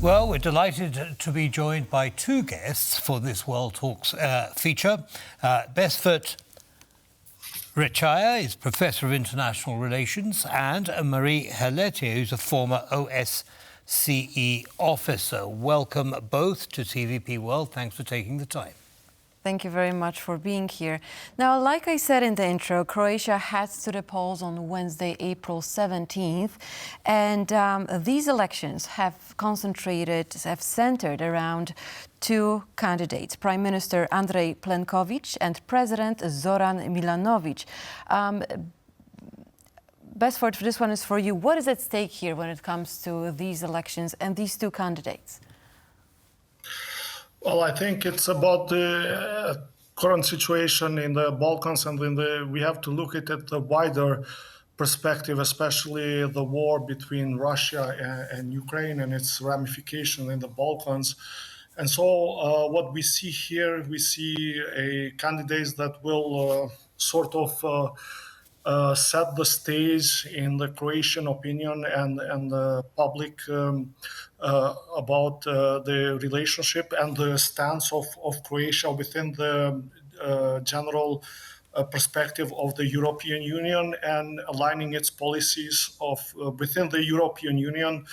Well, we're delighted to be joined by two guests for this World Talks feature. Besfort Rrecaj is Professor of International Relations, and Mariy Heletiy, who's a former OSCE officer. Welcome both to TVP World. Thanks for taking the time. Thank you very much for being here. Now, like I said in the intro, Croatia heads to the polls on Wednesday, April 17th. And these elections have centered around two candidates, Prime Minister Andrej Plenković and President Zoran Milanović. Besfort, this one is for you. What is at stake here when it comes to these elections and these two candidates? Well, I think it's about the current situation in the Balkans, and we have to look at it the wider perspective, especially the war between Russia and Ukraine and its ramification in the Balkans. And so what we see here, we see a candidates that will sort of set the stage in the Croatian opinion and the public about the relationship and the stance of Croatia within the general perspective of the European Union, and aligning its policies within the European Union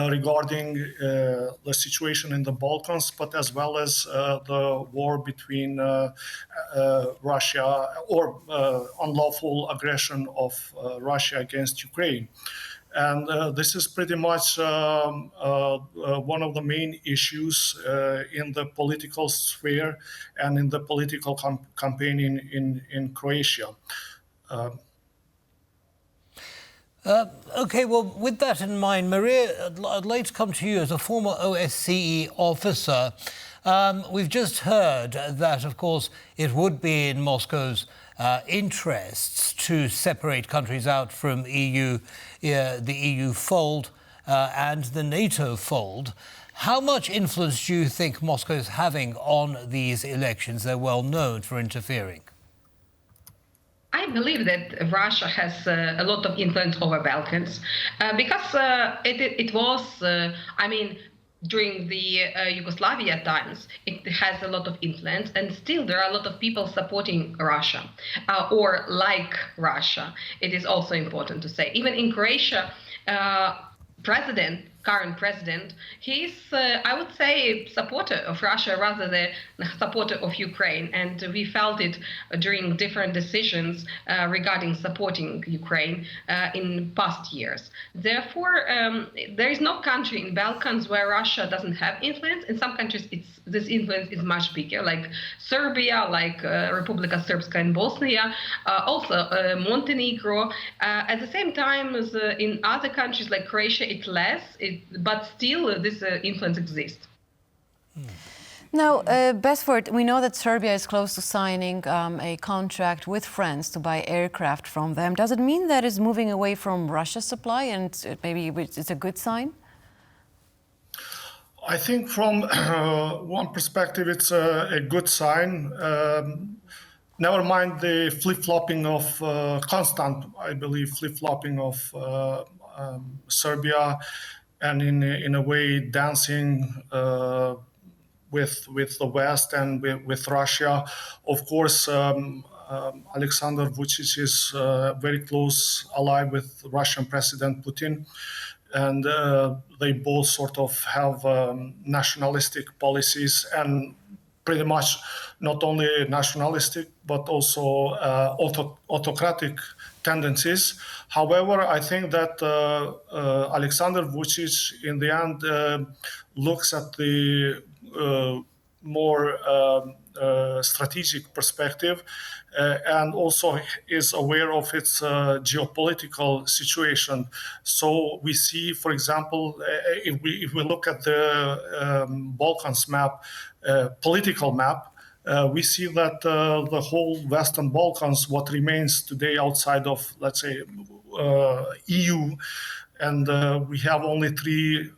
regarding the situation in the Balkans, but as well as the war between Russia or unlawful aggression of Russia against Ukraine. And this is pretty much one of the main issues in the political sphere and in the political campaign in Croatia. OK, well, with that in mind, Mariy, I'd like to come to you as a former OSCE officer. We've just heard that, of course, it would be in Moscow's interests to separate countries out from the EU fold and the NATO fold. How much influence do you think Moscow is having on these elections? They're well known for interfering. I believe that Russia has a lot of influence over Balkans because it was, during the Yugoslavia times, it has a lot of influence, and still there are a lot of people supporting Russia or like Russia. It is also important to say. Even in Croatia, current president, he's, I would say, supporter of Russia rather than supporter of Ukraine. And we felt it during different decisions regarding supporting Ukraine in past years. Therefore, there is no country in Balkans where Russia doesn't have influence. In some countries, this influence is much bigger, like Serbia, like Republika Srpska in Bosnia, also Montenegro. At the same time, as in other countries like Croatia, it's less. But still, this influence exists. Now, Besfort, we know that Serbia is close to signing a contract with France to buy aircraft from them. Does it mean that it's moving away from Russia's supply, and maybe it's a good sign? I think from one perspective, it's a good sign. Never mind the flip-flopping of constant, I believe, flip-flopping of Serbia, and in a way dancing with the West and with Russia. Of course, Alexander Vučić is very close ally with Russian President Putin, and they both sort of have nationalistic policies, and pretty much not only nationalistic but also autocratic tendencies. However, I think that Alexander Vučić, in the end, looks at the more strategic perspective and also is aware of its geopolitical situation. So we see, for example, if we look at the Balkans map, political map, we see that the whole Western Balkans, what remains today outside of, let's say, EU, and we have only three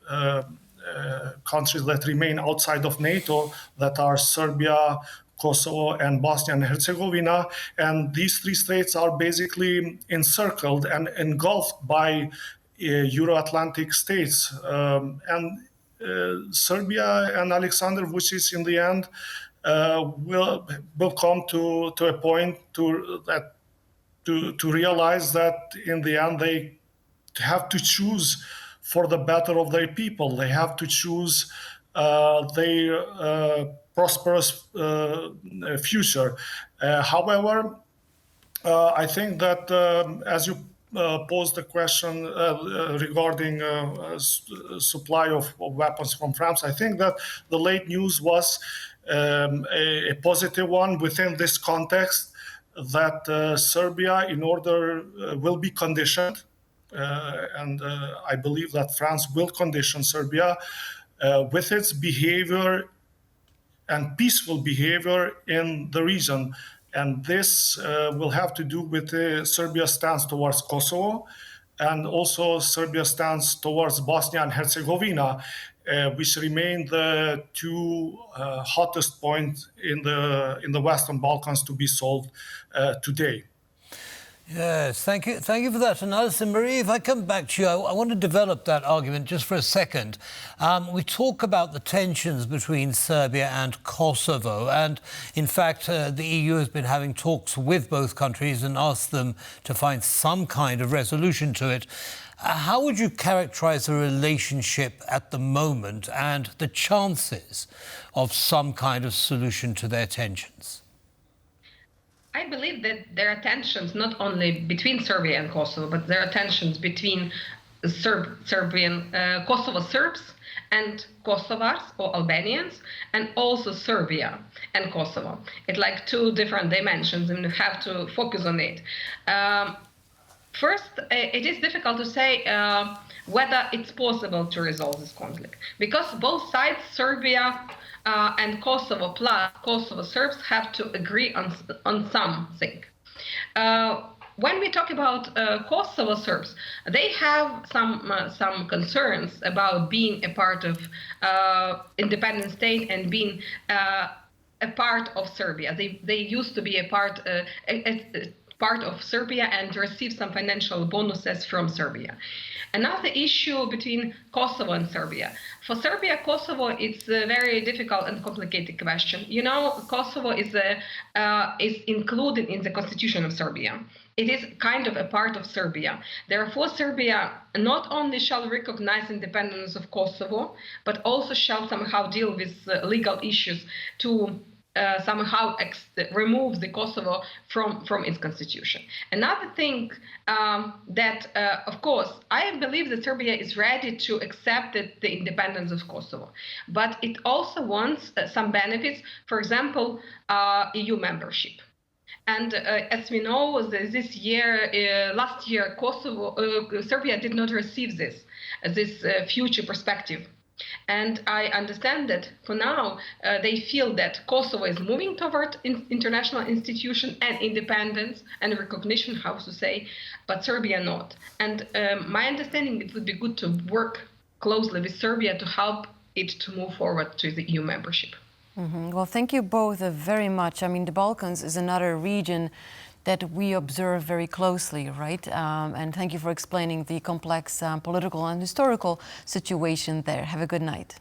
countries that remain outside of NATO, that are Serbia, Kosovo, and Bosnia and Herzegovina. And these three states are basically encircled and engulfed by Euro-Atlantic states. And Serbia and Alexander Vučić in the end will come to a point to realize that in the end they have to choose for the better of their people. They have to choose their prosperous future. However, I think that as you posed the question regarding supply of weapons from France, I think that the late news was a positive one within this context, that Serbia will be conditioned, and I believe that France will condition Serbia with its behavior and peaceful behavior in the region. And this will have to do with Serbia's stance towards Kosovo, and also Serbia's stance towards Bosnia and Herzegovina, which remain the two hottest points in the Western Balkans to be solved today. Yes, thank you for that analysis. Mariy, if I come back to you, I want to develop that argument just for a second. We talk about the tensions between Serbia and Kosovo, and in fact, the EU has been having talks with both countries and asked them to find some kind of resolution to it. How would you characterize the relationship at the moment and the chances of some kind of solution to their tensions? I believe that there are tensions not only between Serbia and Kosovo, but there are tensions between Kosovo Serbs and Kosovars or Albanians, and also Serbia and Kosovo. It's like two different dimensions, and you have to focus on it. First, it is difficult to say whether it's possible to resolve this conflict, because both sides, Serbia and Kosovo plus Kosovo Serbs, have to agree on something. When we talk about Kosovo Serbs, they have some concerns about being a part of independent state and being a part of Serbia. They used to be a part of Serbia and receive some financial bonuses from Serbia. Another issue between Kosovo and Serbia. For Serbia, Kosovo, it's a very difficult and complicated question. You know, Kosovo is included in the constitution of Serbia. It is kind of a part of Serbia. Therefore, Serbia not only shall recognize independence of Kosovo, but also shall somehow deal with legal issues to somehow remove the Kosovo from its constitution. Another thing that, of course, I believe that Serbia is ready to accept the independence of Kosovo, but it also wants some benefits, for example, EU membership. And as we know, last year, Serbia did not receive this future perspective. And I understand that for now, they feel that Kosovo is moving toward international institution and independence and recognition, how to say, but Serbia not. And my understanding, it would be good to work closely with Serbia to help it to move forward to the EU membership. Mm-hmm. Well, thank you both very much. I mean, the Balkans is another region that we observe very closely, right? And thank you for explaining the complex political and historical situation there. Have a good night.